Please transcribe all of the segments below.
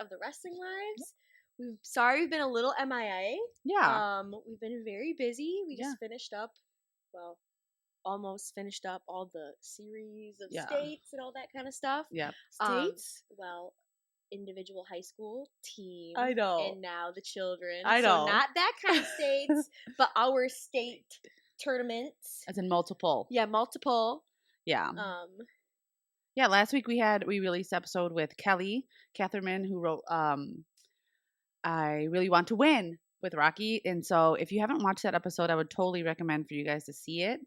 of the Wrestling Lives. We've been a little MIA. Yeah. We've been very busy. We Yeah. just finished up, well, almost finished up all the series of Yeah. states and all that kind of stuff. Yeah. Um, States? well, individual high school, team, I know. and now the children. I So know. not that kind of states, but our state tournaments. As in multiple. Yeah, multiple. Yeah. Yeah, last week we released an episode with Kelly Catherman, who wrote I Really Want to Win with Rocky. And so if you haven't watched that episode, I would totally recommend for you guys to see it.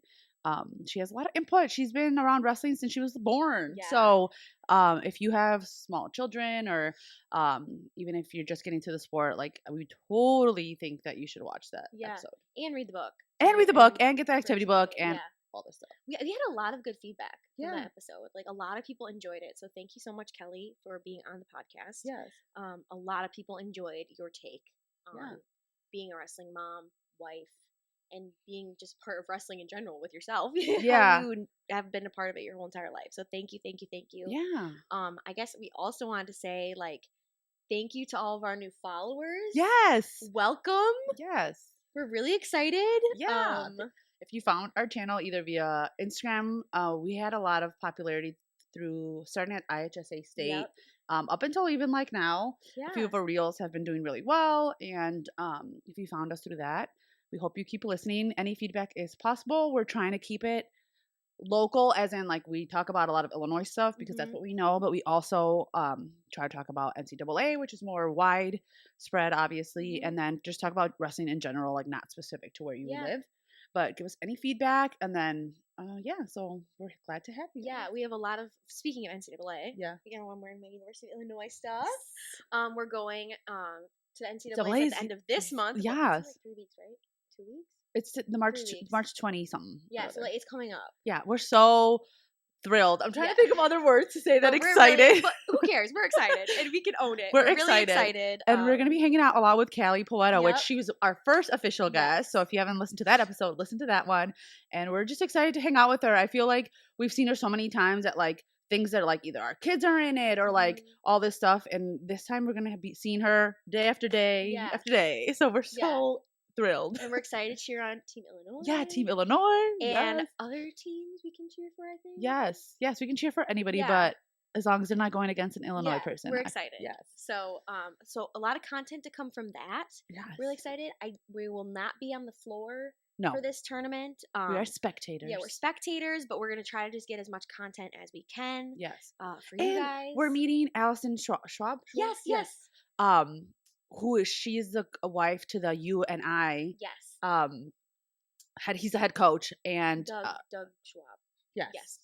She has a lot of input. She's been around wrestling since she was born. Yeah. So if you have small children or even if you're just getting to the sport, like we totally think that you should watch that episode. And read the book. And read the book and get the activity book and all this stuff. We had a lot of good feedback from Yeah. that episode. Like a lot of people enjoyed it. So thank you so much, Kelly, for being on the podcast. Yes. A lot of people enjoyed your take on Yeah. being a wrestling mom, wife, and being just part of wrestling in general with yourself. Yeah. How you have been a part of it your whole entire life. So thank you. Yeah. I guess we also wanted to say like thank you to all of our new followers. Yes. Welcome. Yes. We're really excited. Yeah. If you found our channel either via Instagram, we had a lot of popularity through starting at IHSA State. Yep. Up until even like now. Yeah. A few of our reels have been doing really well. And if you found us through that, we hope you keep listening. Any feedback is possible. We're trying to keep it local, as in like we talk about a lot of Illinois stuff because that's what we know, but we also try to talk about NCAA, which is more widespread, obviously, and then just talk about wrestling in general, like not specific to where you live. But give us any feedback, and then so we're glad to have you. Yeah, we have a lot of, speaking of NCAA, yeah, again, I'm wearing my University of Illinois stuff. We're going to NCAA at the end of this month. Yeah, like 3 weeks, right? 2 weeks. It's the March 20 something. Yeah, so like, it's coming up. Yeah, we're so thrilled. I'm trying to think of other words to say that excited. Really, but who cares? We're excited, and we can own it. We're really excited. And we're going to be hanging out a lot with Callie Poeta, which she was our first official guest. So if you haven't listened to that episode, listen to that one. And we're just excited to hang out with her. I feel like we've seen her so many times at like things that are like either our kids are in it or like all this stuff. And this time we're going to be seeing her day after day after day. So we're so thrilled. And we're excited to cheer on Team Illinois. Yeah, Team Illinois. And other teams we can cheer for, I think. Yes, we can cheer for anybody, but as long as they're not going against an Illinois person. We're excited. Yes. So a lot of content to come from that. Yes. Really excited. We will not be on the floor for this tournament. We are spectators. Yeah, we're spectators, but we're going to try to just get as much content as we can. Yes. For you guys. We're meeting Allison Schwab. Yes. She's the wife to the UNI. Yes. He's the head coach and Doug Schwab.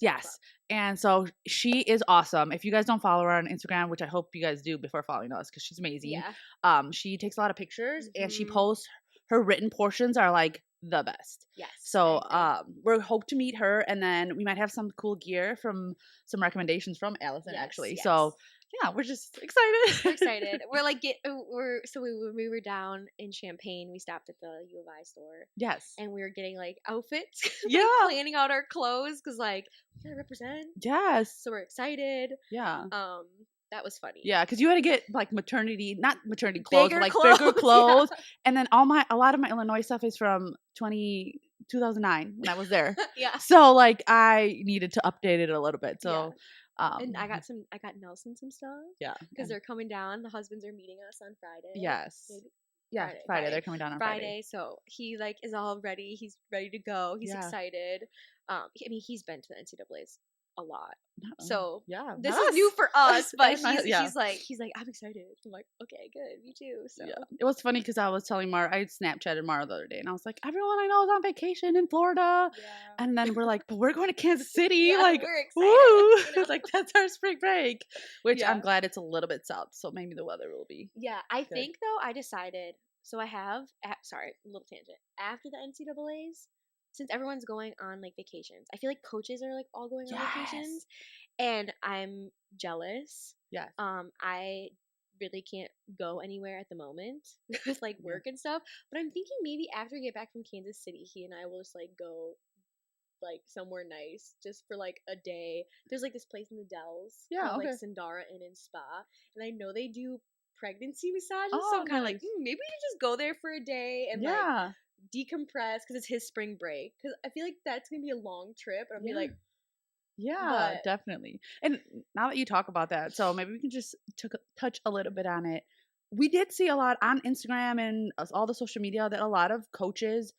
Yes. And so she is awesome. If you guys don't follow her on Instagram, which I hope you guys do before following us because she's amazing. Yeah. She takes a lot of pictures and she posts her written portions are like the best. Yes. So we hope to meet her and then we might have some cool gear from some recommendations from Allison actually. Yes. So yeah, we're just excited. We're excited. We're like when we were down in Champaign, we stopped at the U of I store. Yes. And we were getting like outfits. Yeah. Planning out our clothes because like we gotta represent. Yes. So we're excited. Yeah. That was funny. Yeah, because you had to get like not maternity clothes, but like bigger clothes. Yeah. And then a lot of my Illinois stuff is from 2009 when I was there. Yeah. So like I needed to update it a little bit. So and I got Nelson some stuff. Yeah. Because they're coming down. The husbands are meeting us on Friday. Yes. Maybe. Yeah, Friday. They're coming down on Friday. So he like is all ready. He's ready to go. He's excited. He's been to the NCAA's a lot. So this is new for us, but he's like I'm excited. I'm like, okay, good, me too. So it was funny because I was telling Mara, I Snapchatted Mara the other day, and I was like, everyone I know is on vacation in Florida, and then we're like, but we're going to Kansas City, like we're excited. Woo! It's like that's our spring break, which I'm glad it's a little bit south, so maybe the weather will be. Yeah, I think though I decided. So I have sorry, little tangent. After the NCAA's. Since everyone's going on like vacations, I feel like coaches are like all going on vacations, and I'm jealous. Yes. I really can't go anywhere at the moment with like work and stuff. But I'm thinking maybe after we get back from Kansas City, he and I will just like go like somewhere nice just for like a day. There's like this place in the Dells called like Sandara Inn and Spa, and I know they do pregnancy massages. So I'm kind of like, maybe we should just go there for a day and like decompress because it's his spring break. Because I feel like that's gonna be a long trip, and I'll be like, definitely. And now that you talk about that, so maybe we can just touch a little bit on it. We did see a lot on Instagram and all the social media that a lot of coaches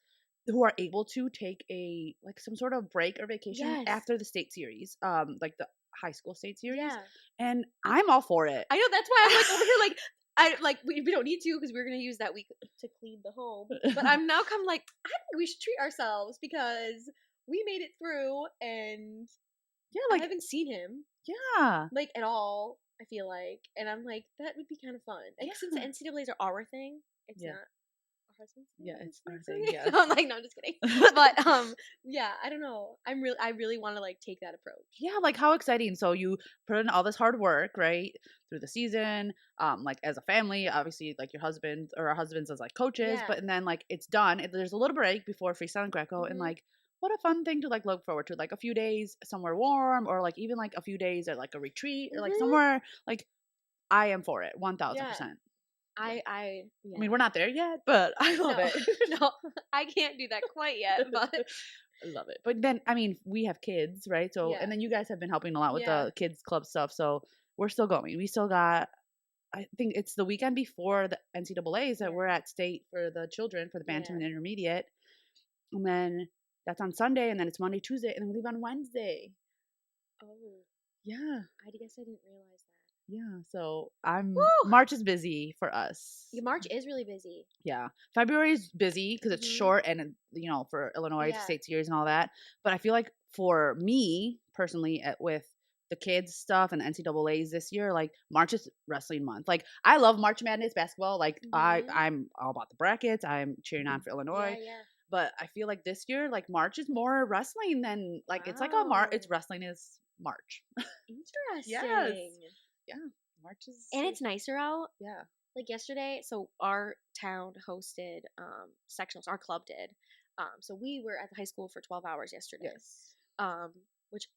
who are able to take a like some sort of break or vacation after the state series, like the high school state series, and I'm all for it. I know, that's why I'm like over here like we don't need to because we're gonna use that week to clean the home, but I'm now kind of like, I think we should treat ourselves because we made it through, and like I haven't seen him like at all, I feel like, and I'm like, that would be kind of fun. And since the NCAAs are our thing, it's not our husband's thing. Yeah, it's our thing. Yeah. I'm like, no, I'm just kidding. But I don't know. I really want to like take that approach. Yeah, like how exciting. So you put in all this hard work, right, through the season, like as a family, obviously like your husband or our husbands as like coaches, but and then like it's done. There's a little break before freestyle and Greco, and like what a fun thing to like look forward to, like a few days somewhere warm, or like even like a few days at like a retreat or like somewhere like I am for it 1000%. I mean, we're not there yet, but I love it. No, I can't do that quite yet, but I love it. But then, I mean, we have kids, right? So, and then you guys have been helping a lot with the kids club stuff. So we're still going. We still got, I think it's the weekend before the NCAAs that we're at state for the children for the bantam and intermediate. And then that's on Sunday, and then it's Monday, Tuesday, and then we leave on Wednesday. Oh. Yeah. I guess I didn't realize that. Yeah, so March is busy for us. Yeah, March is really busy. Yeah, February is busy because it's short, and for Illinois state series and all that. But I feel like for me personally, with the kids stuff and the NCAAs this year, like March is wrestling month. Like I love March Madness basketball. Like I'm all about the brackets. I'm cheering on for Illinois. Yeah. But I feel like this year, like March is more wrestling than like it's like it's wrestling is March. Interesting. Yes. Yeah, March is, and it's nicer out. Yeah, like yesterday. So our town hosted sectionals. Our club did. So we were at the high school for 12 hours yesterday. Yes. Which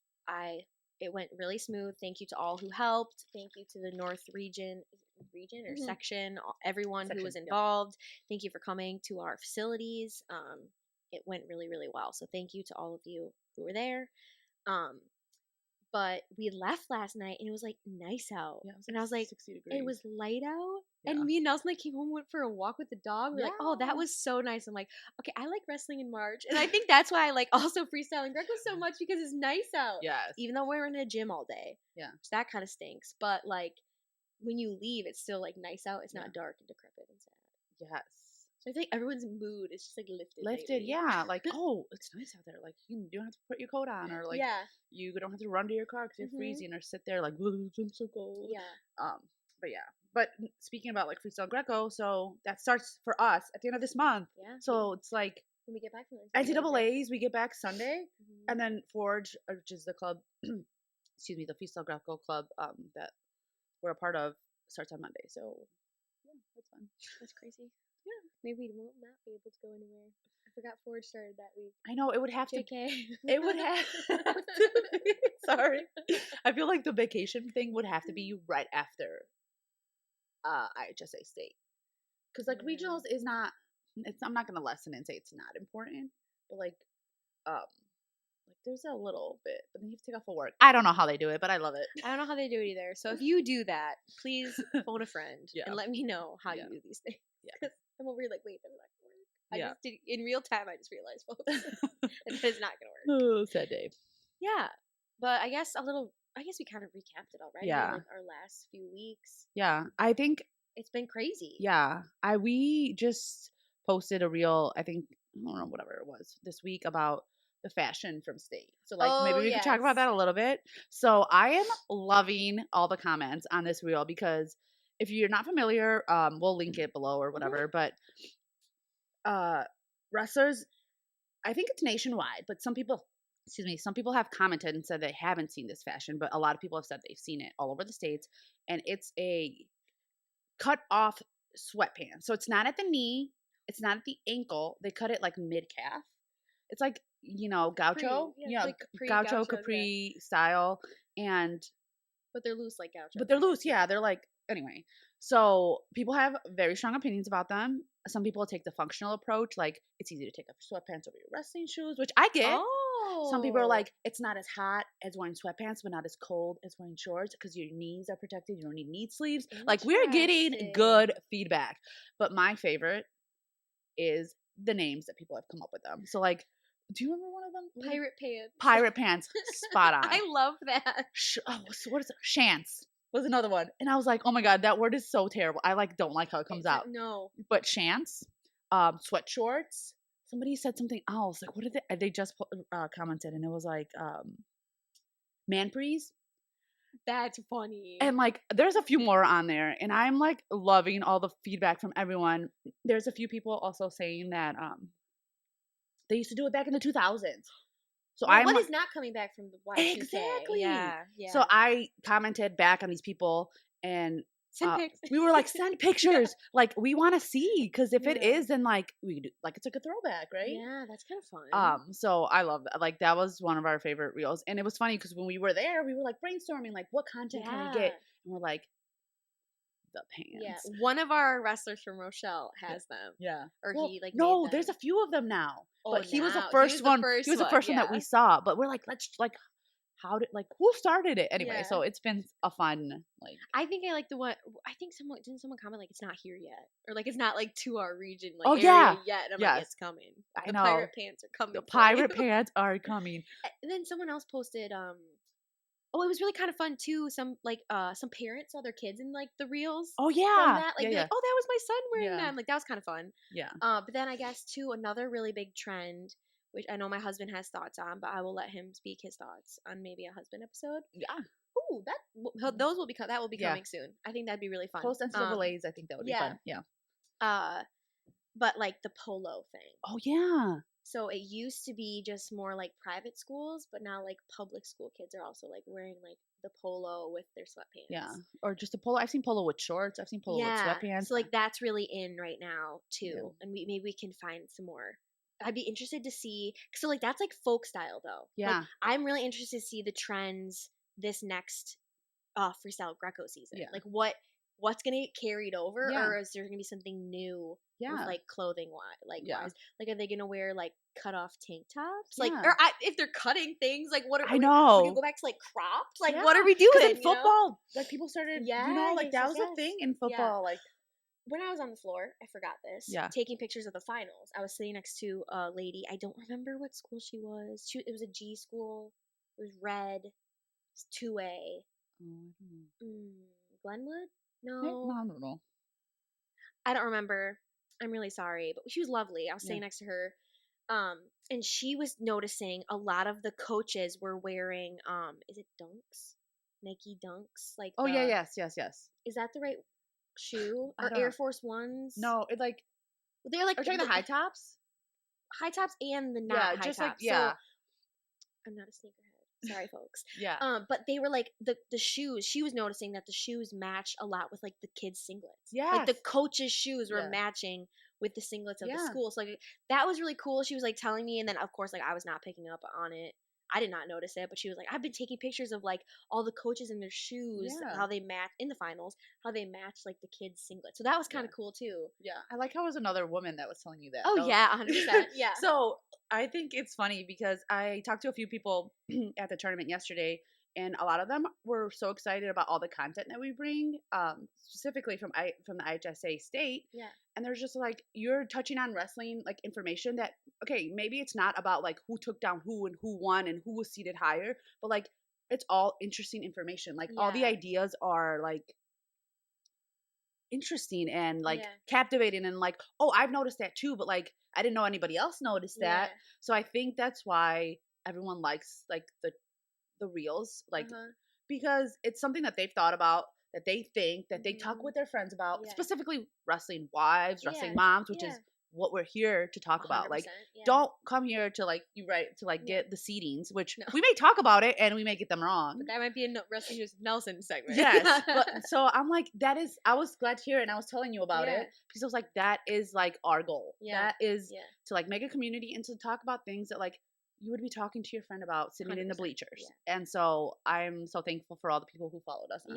it went really smooth. Thank you to all who helped. Thank you to the North region or section, everyone who was involved. Thank you for coming to our facilities. It went really, really well. So thank you to all of you who were there. But we left last night and it was like nice out. Yeah, and I was like, 60 degrees. It was light out. Yeah. And me and Nelson came home, went for a walk with the dog. We're like, oh, that was so nice. I'm like, okay, I like wrestling in March. And I think that's why I like also freestyle and Greco so much because it's nice out. Yes. Even though we're in a gym all day. Yeah. So that kind of stinks. But like when you leave, it's still like nice out. It's not dark and decrepit and sad. Yes. So I think everyone's mood is just like lifted. Lifted, yeah. Like, oh, it's nice out there. Like, you don't have to put your coat on, or like, you don't have to run to your car because you're freezing, or sit there like, I'm so cold. Yeah. But yeah. But speaking about like freestyle Greco, so that starts for us at the end of this month. Yeah. So it's like when we get back from NCAAs, we get back Sunday, and then Forge, which is the club, excuse me, the freestyle Greco club that we're a part of, starts on Monday. So yeah, that's fun. That's crazy. Yeah, maybe we won't not be able to go anywhere. I forgot Forge started that week. I know, it would have JK. It would have to be. Sorry. I feel like the vacation thing would have to be right after IHSA state. Because like regionals is not, I'm not going to lessen and say it's not important, but like there's a little bit, but then you have to take off of work. I don't know how they do it, but I love it. I don't know how they do it either. So if you do that, please phone a friend and let me know how you do these things. Yeah. I'm over here like, wait, that's not gonna work. I just did in real time. I just realized, folks, that it's not gonna work. Oh, sad day. Yeah, but I guess we kind of recapped it already. Yeah, like our last few weeks. Yeah, I think it's been crazy. Yeah, we just posted a reel. I think I don't know whatever it was this week about the fashion from state. So like maybe we could talk about that a little bit. So I am loving all the comments on this reel because if you're not familiar, we'll link it below or whatever. But wrestlers, I think it's nationwide, but some people have commented and said they haven't seen this fashion, but a lot of people have said they've seen it all over the states, and it's a cut off sweatpants. So it's not at the knee, it's not at the ankle. They cut it like mid calf. It's like, gaucho, like gaucho capri style, but they're loose like gaucho. But they're loose, yeah. They're like, anyway. So people have very strong opinions about them. Some people take the functional approach, like it's easy to take off your sweatpants over your wrestling shoes, which I get. Some people are like, it's not as hot as wearing sweatpants, but not as cold as wearing shorts because your knees are protected. You don't need knee sleeves. Like, we're getting good feedback. But my favorite is the names that people have come up with them. So, like, do you remember one of them? Pirate Pants. Pirate Pants. Spot on. I love that. What is it? Shants was another one. And I was like, oh my God, that word is so terrible. I don't like how it comes out. No. But shants, sweat shorts. Somebody said something else. Like, what did they just commented, and it was like, manprees. That's funny. And like, there's a few more on there, and I'm like loving all the feedback from everyone. There's a few people also saying that they used to do it back in the 2000s. So what is not coming back from the Y2K? Exactly. Yeah. So I commented back on these people, and send pics. We were like, send pictures. Like, we want to see, because if it is, then like we do, like, it's like a throwback, right? Yeah, that's kind of fun. So I love that. Like, that was one of our favorite reels, and it was funny because when we were there, we were like brainstorming, like, what content can we get? And we're like, the pants. Yeah, one of our wrestlers from Rochelle has them. Yeah, or he like no, there's a few of them now. Oh, but he was the first one. He was the first one that we saw. But we're like, let's like. Who started it anyway? So it's been a fun, like. I think I like the one. I think someone comment like it's not here yet, or like it's not like to our region area yet. And I'm like, it's coming. I the know. Pirate Pants are coming. The Pirate Pants are coming. And then someone else posted. Oh, it was really kind of fun too. Some parents saw their kids in like the reels. Oh yeah. From that. Like, like, oh, that was my son wearing them. Like, that was kind of fun. Yeah. But then I guess too, another really big trend, which I know my husband has thoughts on, but I will let him speak his thoughts on maybe a husband episode. Yeah. Ooh, that will be coming soon. I think that'd be really fun. Post NCAAs, I think that would be fun. Yeah. But like the polo thing. Oh yeah. So it used to be just more like private schools, but now like public school kids are also like wearing like the polo with their sweatpants. Yeah. Or just a polo. I've seen polo with shorts. I've seen polo with sweatpants. So like that's really in right now too. And maybe we can find some more. I'd be interested to see. So like that's like folk style though. Yeah. Like, I'm really interested to see the trends this next freestyle Greco season. Yeah. Like what's gonna get carried over, or is there gonna be something new? With like clothing wise, like are they gonna wear like cut off tank tops? Like, or if they're cutting things, like what are I know? We're gonna go back to like cropped. Like what are we doing? In football, like people started, like that was a thing in football. Like when I was on the floor, I forgot this. Yeah. Taking pictures of the finals, I was sitting next to a lady. I don't remember what school she was. It was a G school. It was red. It was 2A. Glenwood? No, I don't know. I don't remember. I'm really sorry, but she was lovely. I was sitting next to her, and she was noticing a lot of the coaches were wearing, is it Dunks? Nike Dunks? Like, yes. Is that the right shoe? Or Air Force Ones? No, it's like, they're like. Are you talking the high tops? High tops and the not high tops. Like, so, I'm not a sneakerhead. Sorry, folks. But they were like the shoes. She was noticing that the shoes match a lot with like the kids' singlets. Yeah, like the coaches' shoes were matching with the singlets of the school. So like that was really cool. She was like telling me, and then of course like I was not picking up on it. I did not notice it, but she was like, I've been taking pictures of like all the coaches in their shoes, how they match in the finals, how they match like the kids' singlets. So that was kind of cool too. Yeah, I like how it was another woman that was telling you that. Oh yeah, 100%. Yeah. So I think it's funny because I talked to a few people at the tournament yesterday, and a lot of them were so excited about all the content that we bring, specifically from the IHSA state. Yeah. And there's just like, you're touching on wrestling like information that, okay, maybe it's not about like who took down who and who won and who was seated higher, but like it's all interesting information. Like all the ideas are like interesting and like captivating, and like, oh, I've noticed that too, but like I didn't know anybody else noticed that. So I think that's why everyone likes like the reels, like because it's something that they've thought about, that they think, that they talk with their friends about, specifically wrestling wives, wrestling moms, which is what we're here to talk about. Like, don't come here to like get the seedings, which we may talk about it and we may get them wrong. But that might be a Wrestling News Nelson segment. Yes, but so I'm like, I was glad to hear it, and I was telling you about it because I was like, that is like our goal. That is to like make a community and to talk about things that like you would be talking to your friend about sitting in the bleachers. Yeah. And so I'm so thankful for all the people who followed us on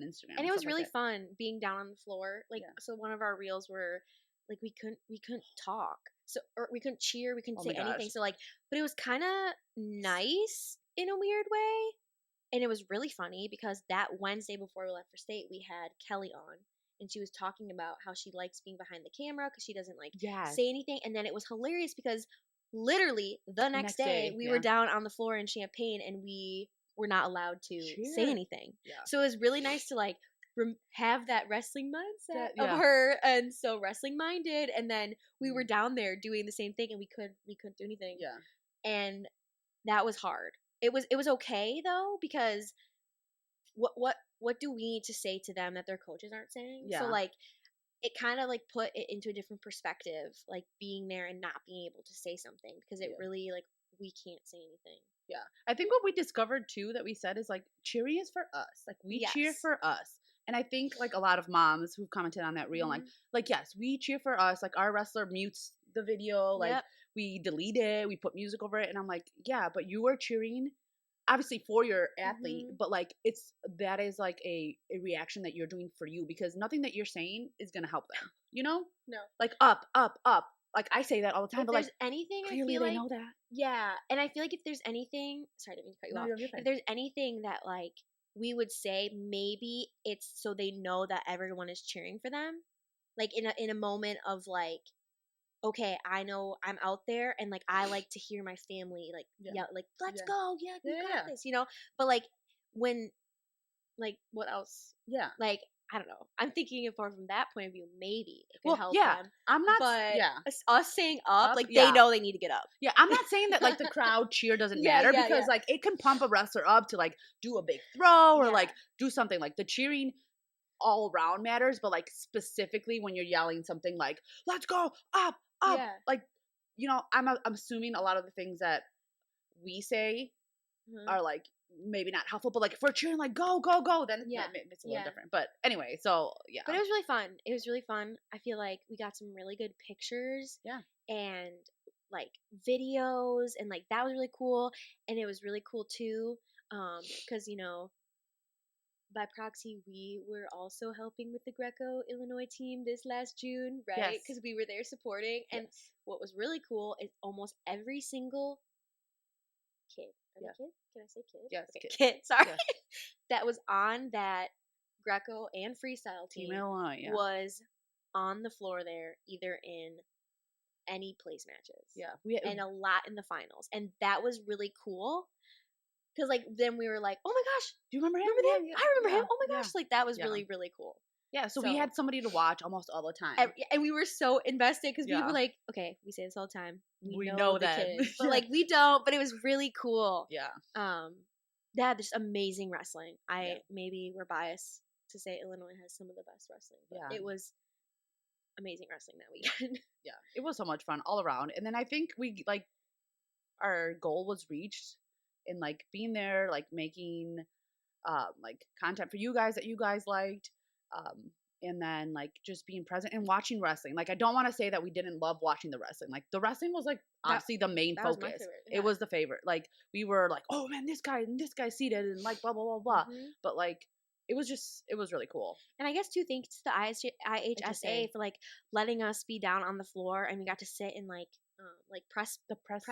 Instagram. And it was really fun being down on the floor. Like, so one of our reels were like, we couldn't talk. So, or we couldn't cheer. We couldn't say anything. So like, but it was kind of nice in a weird way. And it was really funny because that Wednesday before we left for state, we had Kelly on. And she was talking about how she likes being behind the camera because she doesn't like say anything. And then it was hilarious because literally the next day we were down on the floor in Champaign and we were not allowed to say anything. Yeah. So it was really nice to like have that wrestling mindset of her, and so wrestling minded. And then we were down there doing the same thing, and we couldn't do anything. Yeah. And that was hard. It was okay though, because what do we need to say to them that their coaches aren't saying? Yeah. So like, it kind of like put it into a different perspective, like being there and not being able to say something, because it really like, we can't say anything. Yeah. I think what we discovered too that we said is like, cheering is for us. Like we cheer for us. And I think like a lot of moms who've commented on that reel, like yes, we cheer for us. Like our wrestler mutes the video, like we delete it, we put music over it. And I'm like, yeah, but you are cheering obviously for your athlete, but like that is like a reaction that you're doing for you, because nothing that you're saying is gonna help them, you know? No. Like up. Like I say that all the time, but like anything, clearly they know that. Yeah, and I feel like if there's anything, sorry, I didn't mean to cut you off. If there's anything that like we would say, maybe it's so they know that everyone is cheering for them, like in a moment of like, okay, I know I'm out there and like I like to hear my family like yell, like let's go, we got this, you know. But like when, like what else? Yeah, like I don't know. I'm thinking of more from that point of view. Maybe it could help them. I'm not. But us saying up, like they know they need to get up. Yeah, I'm not saying that like the crowd cheer doesn't matter, because like it can pump a wrestler up to like do a big throw or like do something. Like the cheering all around matters, but like specifically when you're yelling something like "Let's go up." Like, you know, I'm assuming a lot of the things that we say are like maybe not helpful, but like if we're cheering like go, then it's a little different. But anyway, so yeah. But it was really fun. It was really fun. I feel like we got some really good pictures. Yeah. And like videos, and like that was really cool. And it was really cool too, because you know, by proxy, we were also helping with the Greco Illinois team this last June, right? Because we were there supporting. And what was really cool is almost every single kid. Kid? Can I say kid? Yes, okay. Kid. Sorry. Yes. That was on that Greco and freestyle team Illinois, was on the floor there, either in any place matches. Yeah. And a lot in the finals. And that was really cool. Because, like, then we were like, oh, my gosh. Do you remember him? I remember him. Oh, my gosh. Like, that was really, really cool. Yeah, so we had somebody to watch almost all the time. And we were so invested because we were like, okay, we say this all the time. We know that. Kids, but, like, we don't. But it was really cool. Yeah. They had just amazing wrestling. Maybe we're biased to say Illinois has some of the best wrestling. But it was amazing wrestling that weekend. Yeah, it was so much fun all around. And then I think we, like, our goal was reached. And like being there, like making like content for you guys that you guys liked, and then like just being present and watching wrestling. Like I don't want to say that we didn't love watching the wrestling. Like the wrestling was like obviously the main focus. Was my favorite. Yeah. It was the favorite. Like we were like, oh man, this guy's seated and like blah blah blah blah. But like it was really cool. And I guess too, thanks to the IHSA for like letting us be down on the floor, and we got to sit in like press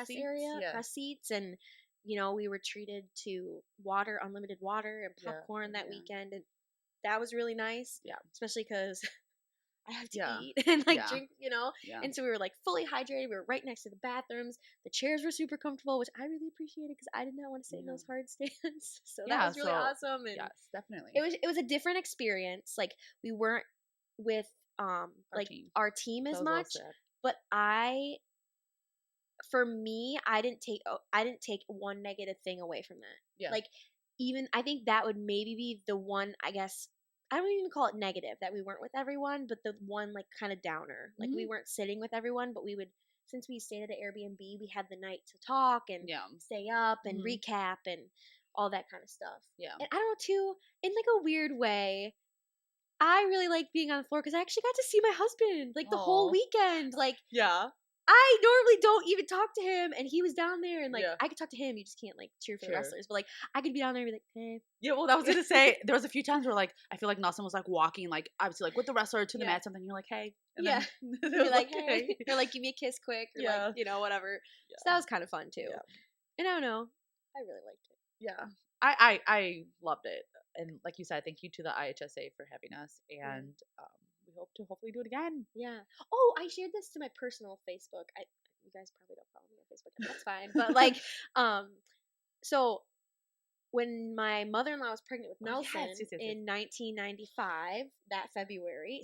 seats, area, press seats, and you know, we were treated to unlimited water and popcorn that weekend, and that was really nice. Yeah, especially because I have to eat and like drink, you know. Yeah. And so we were like fully hydrated. We were right next to the bathrooms. The chairs were super comfortable, which I really appreciated because I did not want to sit in those hard stands. So that was really awesome. And yes, definitely. It was a different experience. Like we weren't with our team as much, but for me, I didn't take one negative thing away from that. Yeah. Like, even, I think that would maybe be the one, I guess, I don't even call it negative that we weren't with everyone, but the one, like, kind of downer. Like, we weren't sitting with everyone, but we would, since we stayed at an Airbnb, we had the night to talk and stay up and recap and all that kind of stuff. Yeah. And I don't know, too, in, like, a weird way, I really liked being on the floor because I actually got to see my husband, like, the whole weekend. Like, yeah. I normally don't even talk to him, and he was down there, and like I could talk to him. You just can't like cheer for the wrestlers, but like I could be down there and be like, hey. Yeah, well, I was gonna say there was a few times where like I feel like Nelson was like walking like obviously like with the wrestler to the mat, something you're like, hey, and then you're like, hey, or like give me a kiss quick, or like whatever. So that was kind of fun too. And I don't know, I really liked it. Yeah, I loved it, and like you said, thank you to the IHSA for having us, and we hope to hopefully do it again. Yeah. Oh, I shared this to my personal Facebook. You guys probably don't follow me on Facebook. That's fine. But like, so when my mother-in-law was pregnant with Nelson in 1995, that February.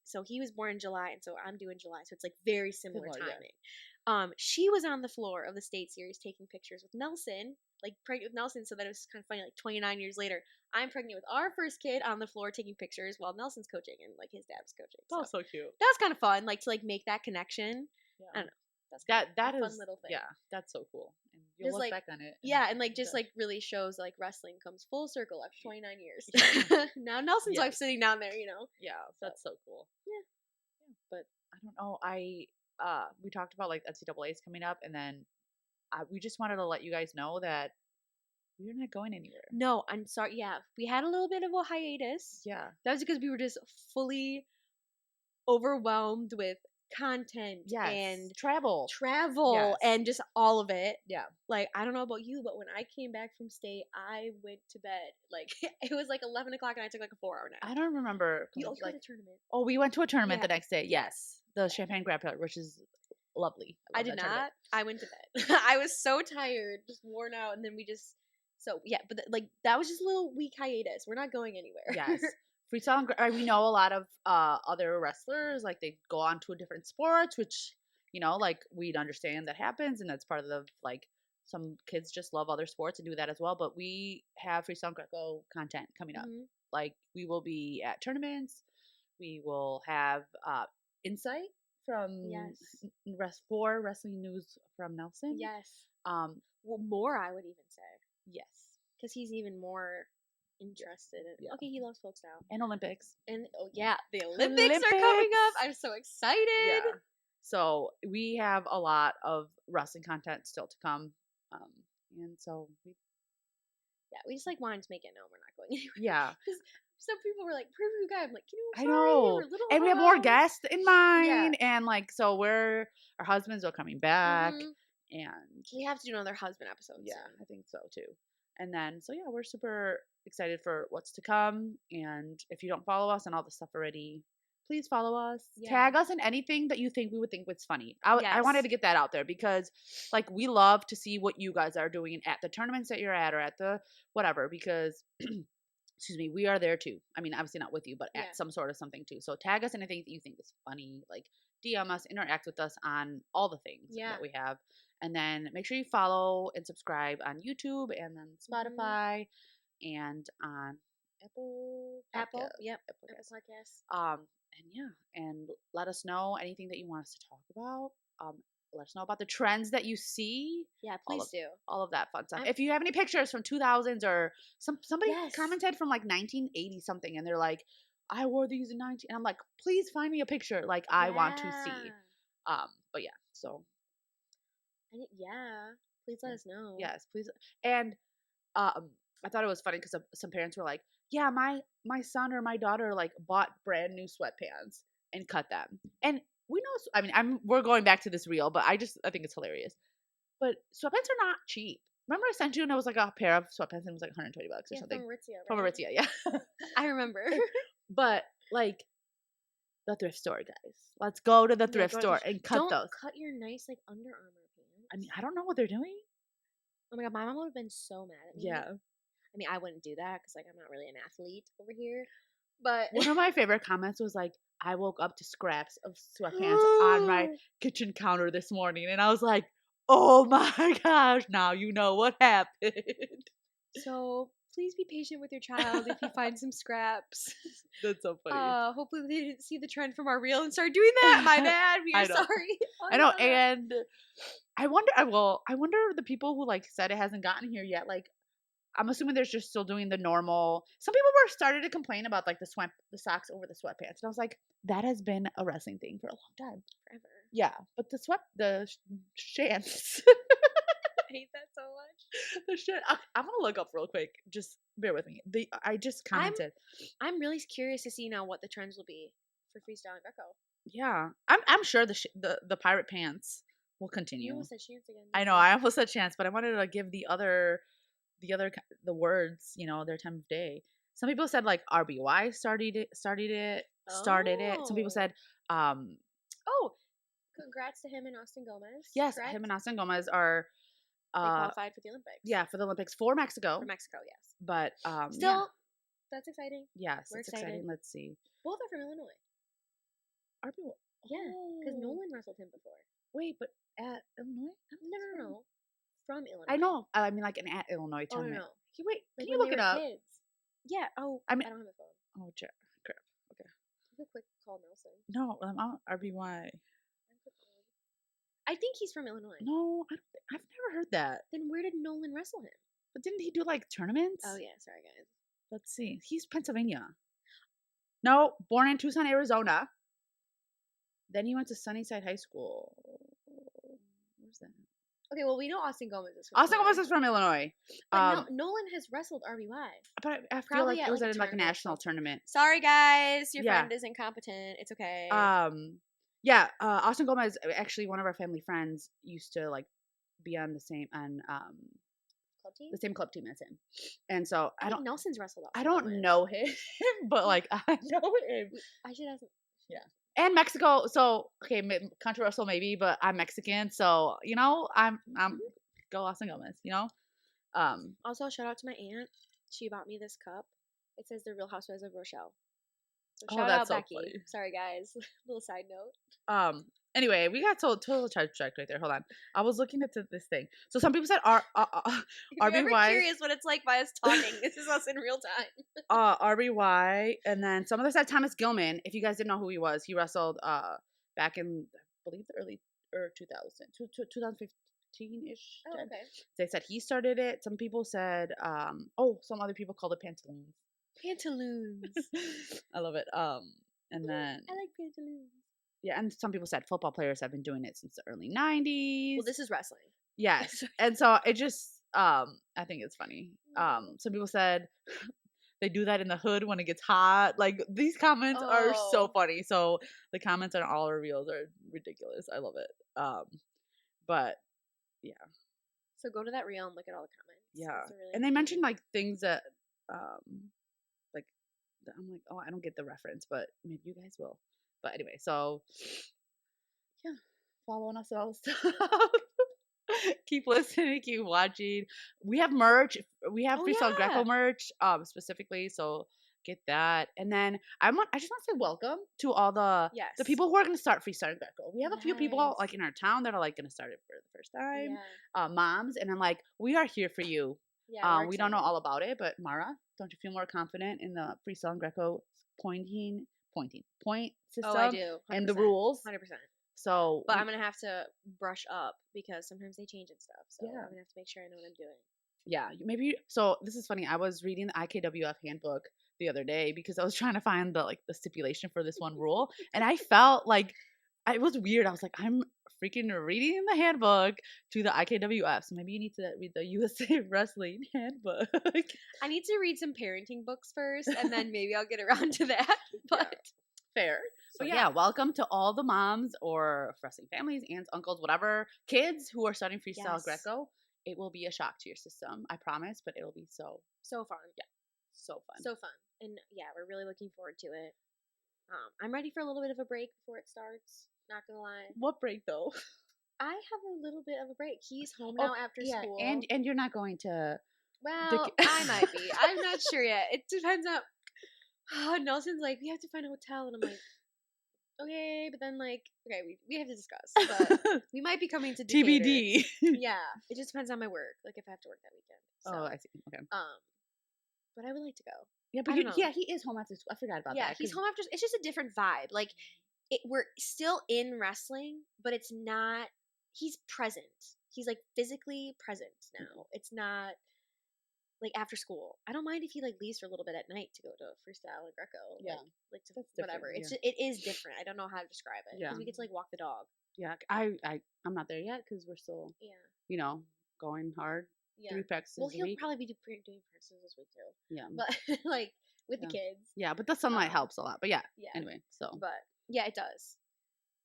So he was born in July, and so I'm due in July. So it's like very similar timing. She was on the floor of the state series taking pictures with Nelson, like pregnant with Nelson. So that it was kind of funny. Like 29 years later, I'm pregnant with our first kid on the floor taking pictures while Nelson's coaching and like his dad was coaching. That's so cute. That was kind of fun, like to like make that connection. Yeah. I don't know. That's that is a fun little thing. Yeah, that's so cool. And you'll look back on it. And like just like really shows like wrestling comes full circle after 29 years. Now Nelson's wife sitting down there, Yeah, that's so cool. Yeah. But I don't know. We talked about like NCAA's coming up, and then we just wanted to let you guys know that we're not going anywhere. No, I'm sorry. Yeah, we had a little bit of a hiatus. Yeah, that was because we were just fully overwhelmed with content and travel and just all of it. Yeah. Like, I don't know about you, but when I came back from state, I went to bed. Like, it was like 11 o'clock and I took like a 4-hour nap. I don't remember. You also went to a tournament. Oh, we went to a tournament the next day. Yes. The Champagne Grab Pillar, which is lovely. I did not. Tournament. I went to bed. I was so tired, just worn out. And then but that was just a little week hiatus. We're not going anywhere. Yes. Freestyle, we know a lot of other wrestlers, like they go on to a different sports, which, like we'd understand that happens. And that's part of the, like, some kids just love other sports and do that as well. But we have Freestyle Greco content coming up. Mm-hmm. Like, we will be at tournaments. We will have insight from for wrestling news from Nelson. Yes. Well, more, I would even say. Yes. Because he's even more interested in okay, he loves folks now. And Olympics. And the Olympics are coming up. I'm so excited. Yeah. So we have a lot of wrestling content still to come. And so we just like wanted to make it known we're not going anywhere. Yeah. Because some people were like, preview guy. I'm like, I know. And we have more guests in mind. Yeah. And like, so our husbands are coming back. Mm-hmm. And we have to do another husband episode. Yeah, soon. I think so too. And then, so we're super excited for what's to come. And if you don't follow us on all the stuff already, please follow us. Yeah. Tag us in anything that you think we would think was funny. I wanted to get that out there because, like, we love to see what you guys are doing at the tournaments that you're at or at the whatever because, excuse me, we are there too. I mean, obviously not with you, but at some sort of something too. So tag us in anything that you think is funny. Like, DM us, interact with us on all the things that we have. And then make sure you follow and subscribe on YouTube and then Spotify and on Apple Podcasts. And let us know anything that you want us to talk about. Let us know about the trends that you see. Yeah, please do. All of that fun stuff. If you have any pictures from 2000s or somebody commented from like 1980 something and they're like, I wore these in 19. And I'm like, please find me a picture. Like, I want to see. But yeah, so. Please let us know. Yes, please. And I thought it was funny because some parents were like, yeah, my son or my daughter like bought brand new sweatpants and cut them. And we know, I mean, we're going back to this reel, but I think it's hilarious. But sweatpants are not cheap. Remember I sent you and it was like a pair of sweatpants and it was like $120 or something. From Aritzia, right? From Aritzia, yeah. I remember. But like the thrift store, guys. Let's go to the thrift store and cut those. Cut your nice like Under Armour pants. I mean, I don't know what they're doing. Oh my god, my mom would have been so mad at me. Yeah. I mean, I wouldn't do that because like I'm not really an athlete over here. But one of my favorite comments was like, I woke up to scraps of sweatpants on my kitchen counter this morning. And I was like, oh my gosh, now you know what happened. So please be patient with your child if you find some scraps. That's so funny. Hopefully they didn't see the trend from our reel and start doing that. My bad. We are sorry. I know. And I wonder the people who like said it hasn't gotten here yet. Like, I'm assuming they're just still doing the normal. Some people started to complain about like the socks over the sweatpants. And I was like, that has been a wrestling thing for a long time. Forever. Yeah, but the shants. I hate that so much. The shit. I'm gonna look up real quick. Just bear with me. I just commented. I'm really curious to see now what the trends will be for freestyle and Greco. Yeah, I'm sure the pirate pants will continue. You almost said chance again. I know. I almost said chance, but I wanted to give the words, their time of day. Some people said like RBY started it. Some people said oh, congrats to him and Austin Gomez. Yes, correct? Him and Austin Gomez are they qualified for the Olympics. Yeah, for the Olympics for Mexico. For Mexico, yes. But still, that's exciting. Yes, we're excited. Let's see. Both are from Illinois. RBY. Yeah, because Nolan wrestled him before. Wait, but at Illinois? No. From Illinois. I know. I mean, like an at Illinois tournament. Oh, no. Wait, like can you look it up? Kids. Yeah. Oh, I don't have a phone. Oh, crap. Okay. Take a quick call, Nelson. No, I'm on RBY. I think he's from Illinois. No, I've never heard that. Then where did Nolan wrestle him? But didn't he do like tournaments? Oh yeah, sorry guys. Let's see. He's Pennsylvania. No, born in Tucson, Arizona. Then he went to Sunnyside High School. Where's that? Okay, well we know Austin Gomez is from Illinois. Gomez is from Illinois. But Nolan has wrestled RBY. But I feel like it was in like a national tournament. Sorry guys, your friend is incompetent. It's okay. Yeah, Austin Gomez, actually one of our family friends, used to like be on the same club team as him, and so I don't. Nelson's wrestled. I don't know him, but like I know him. I should ask him. Yeah, and Mexico. So okay, controversial maybe, but I'm Mexican, so I'm go Austin Gomez. Also, shout out to my aunt. She bought me this cup. It says the Real Housewives of Rochelle. So shout out Becky. Funny. Sorry guys. Little side note. Anyway, we got total sidetracked right there. Hold on. I was looking at this thing. So some people said RBY. If you're ever curious what it's like by us talking, this is us in real time. RBY, and then some of them said Thomas Gilman. If you guys didn't know who he was, he wrestled back in I believe the early 2015-ish. Oh, okay. They said he started it. Some people said some other people called it Pantaloons. Pantaloons. I love it. And then I like pantaloons. Yeah, and some people said football players have been doing it since the early 90s. Well, this is wrestling. Yes. And so it just I think it's funny. Some people said they do that in the hood when it gets hot. Like these comments are so funny. So the comments on all our reels are ridiculous. I love it. But yeah. So go to that reel and look at all the comments. Yeah. Really and they mentioned like things that I'm like, oh, I don't get the reference, but maybe you guys will. But anyway, so yeah, following us all stuff. Keep listening, keep watching. We have merch. We have Freestyle Greco merch, specifically. So get that. And then I just want to say welcome to all the people who are going to start Freestyle Greco. We have a few people like in our town that are like going to start it for the first time. Moms, and I'm like, we are here for you. Yeah, we don't know all about it, but Mara, don't you feel more confident in the Freestyle and Greco point system? Oh, I do. 100%. And the rules. 100%. So, but I'm gonna have to brush up because sometimes they change and stuff. So I'm gonna have to make sure I know what I'm doing. Yeah, maybe. So this is funny. I was reading the IKWF handbook the other day because I was trying to find the stipulation for this one rule, and I felt like it was weird. I was like, I'm freaking reading the handbook to the IKWF. So maybe you need to read the USA Wrestling handbook. I need to read some parenting books first, and then maybe I'll get around to that. But fair. So yeah, welcome to all the moms or wrestling families, aunts, uncles, whatever, kids who are starting Freestyle Greco. It will be a shock to your system, I promise, but it'll be so fun. Yeah, so fun. So fun. And yeah, we're really looking forward to it. I'm ready for a little bit of a break before it starts. Not gonna lie. What break though? I have a little bit of a break. He's home now after school. And you're not going to. Well, I might be. I'm not sure yet. It depends on. Nelson's like, we have to find a hotel, and I'm like, okay, but then like, okay, we have to discuss. But we might be coming to Decatur. TBD. Yeah, it just depends on my work. Like if I have to work that weekend. So, I see. Okay. But I would like to go. Yeah, but he is home after school. I forgot about that. Yeah, he's home after. It's just a different vibe. Like, we're still in wrestling, but it's not. He's present. He's like physically present now. It's not like after school. I don't mind if he like leaves for a little bit at night to go to freestyle and Greco. Yeah, like to whatever. It's just, it is different. I don't know how to describe it. Yeah, because we get to like walk the dog. Yeah, I'm not there yet because we're still, going hard. Yeah. 3 practices a week. Well, he'll probably be doing practices this week too. Yeah. But like with the kids. Yeah, but the sunlight helps a lot. But yeah. Anyway, so. But yeah, it does.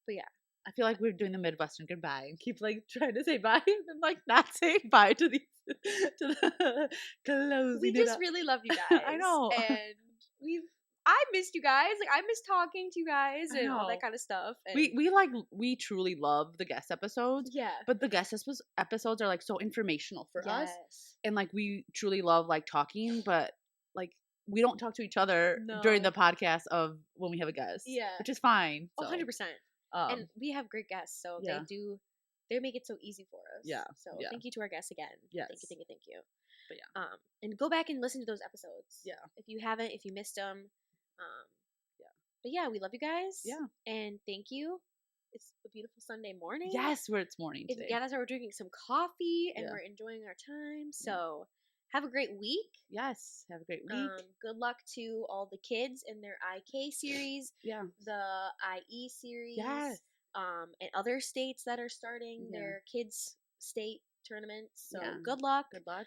But yeah. I feel like we're doing the Midwestern goodbye and keep like trying to say bye and like not saying bye to these to the closing. We just really love you guys. I know. And I missed you guys. Like I miss talking to you guys and all that kind of stuff. And we truly love the guest episodes. Yeah. But the guest episodes are like so informational for us. And like we truly love like talking, but like we don't talk to each other during the podcast of when we have a guest. Yeah. Which is fine. So. 100%. And we have great guests, so they make it so easy for us. Yeah. So thank you to our guests again. Yes. Thank you. But yeah. And go back and listen to those episodes. Yeah. If you haven't, if you missed them. But yeah, we love you guys. Yeah. And thank you. It's a beautiful Sunday morning. Yes, it's morning today. That's why we're drinking some coffee and we're enjoying our time. So have a great week. Yes, have a great week. Good luck to all the kids in their IK series. Yeah. The IE series. Yes. And other states that are starting their kids state tournaments. So good luck. Good luck.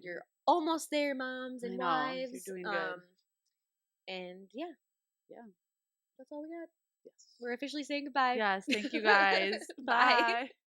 You're almost there, moms and wives. You're doing good. And yeah. That's all we got. Yes. We're officially saying goodbye. Yes. Thank you guys. Bye.